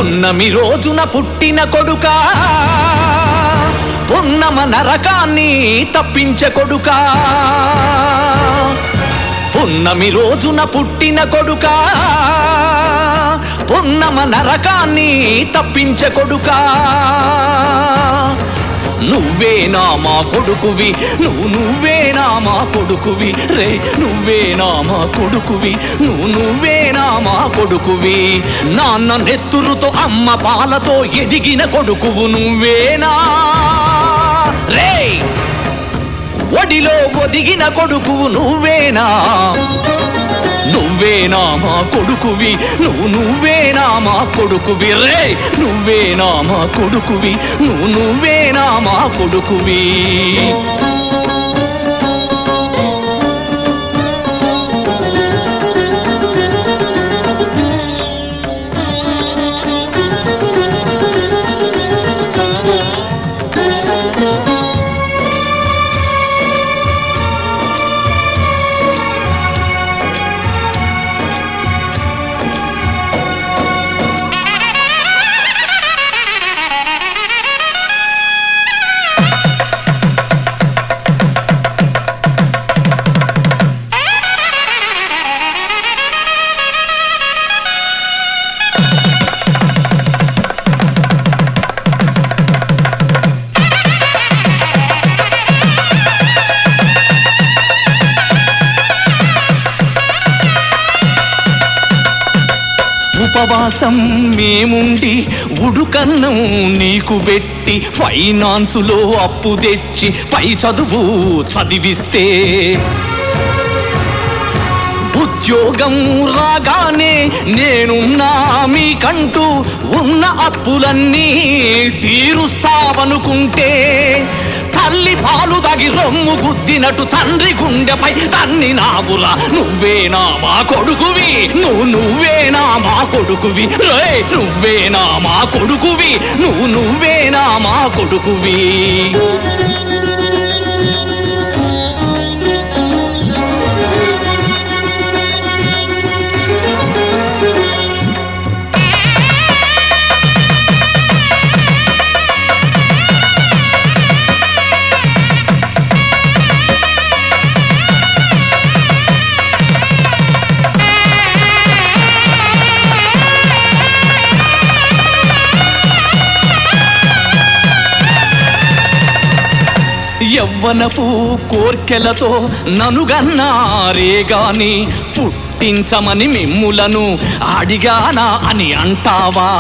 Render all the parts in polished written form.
పున్నమి రోజున పుట్టిన కొడుకా, పున్నమ నరకాన్ని తప్పించే కొడుకా. పున్నమి రోజున పుట్టిన కొడుకా, పున్నమ నరకాన్ని తప్పించే కొడుకా. నువ్వేనా మా కొడుకువి, నువ్వేనా మా కొడుకువి రే, నువ్వేనా మా కొడుకువి, నువ్వేనా మా కొడుకువి. నాన్న నెత్తురుతో అమ్మ పాలతో ఎదిగిన కొడుకువు నువ్వేనా రే, ఒడిలో ఒదిగిన కొడుకువు నువ్వేనా. నువ్వేనా మా కొడుకువి, నువ్వేనా మా కొడుకువి రే, నువ్వేనా మా కొడుకువి, నువ్వేనా మా కొడుకువి. ఉపవాసం మేముండి ఉడుకన్నం నీకు పెట్టి ఫైనాన్సులో అప్పు తెచ్చి పై చదువు చదివిస్తే, ఉద్యోగం రాగానే నేనున్నా మీకంటూ ఉన్న అప్పులన్నీ తీరుస్తావనుకుంటే, తల్లి పాలు దాగి రొమ్ము గుద్దినట్టు తండ్రి గుండెపై తన్ని నావురా. నువ్వేనా మా కొడుకువి, నువ్వేనా మా కొడుకువి రే, నువ్వేనా మా కొడుకువి, నువ్వేనా మా కొడుకువి. యవ్వనపు కోర్కెలతో ననుగన్నారే గాని పుట్టించమని మిమ్ములను అడిగానా అని అంటావా.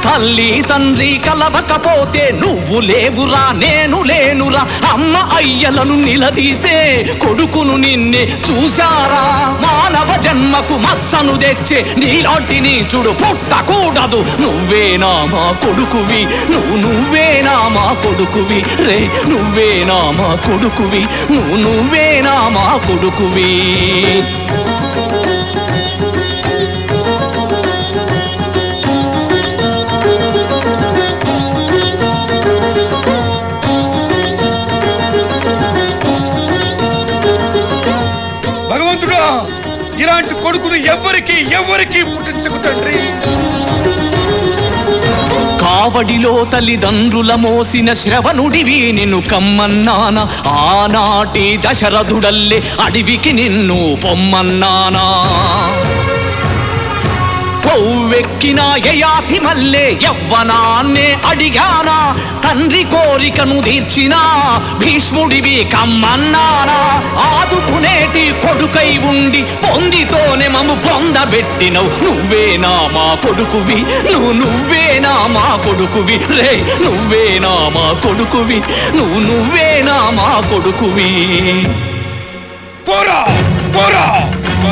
తల్లి తండ్రి కలవకపోతే నువ్వు లేవురా, నేను లేనురా. అమ్మ అయ్యలను నిలదీసే కొడుకును నిన్నే చూశారా. మానవ జన్మకు మచ్చను తెచ్చే నీలాంటి నీచుడు పుట్టకూడదు. నువ్వేనా మా కొడుకువి, నువ్వేనా మా కొడుకువి రే, నువ్వేనా మా కొడుకువి, నువ్వేనా మా కొడుకువి. ఇలాంటి కొడుకును ఎవరికి పుట్టించకు తండ్రి. కావడిలో తల్లిదండ్రుల మోసిన శ్రవణుడివి నిన్ను కమ్మన్నానా. ఆనాటి దశరథుడల్లే అడవికి నిన్ను పొమ్మన్నానా. కొవ్వెక్కిన యయాతి మల్లే యవ్వనాన్నే అడిగానా. తండ్రి కోరికను తీర్చిన భీష్ముడివి కమ్మన్నానా. ఆదుకునేటి కొడుకై ఉండి పొందితోనే మమ్ము పొందబెట్టినవు. నువ్వేనా మా కొడుకువి, నువ్వేనా మా కొడుకువి రే, నువ్వేనా మా కొడుకువి, నువ్వేనా మా కొడుకువి. పోరా పోరా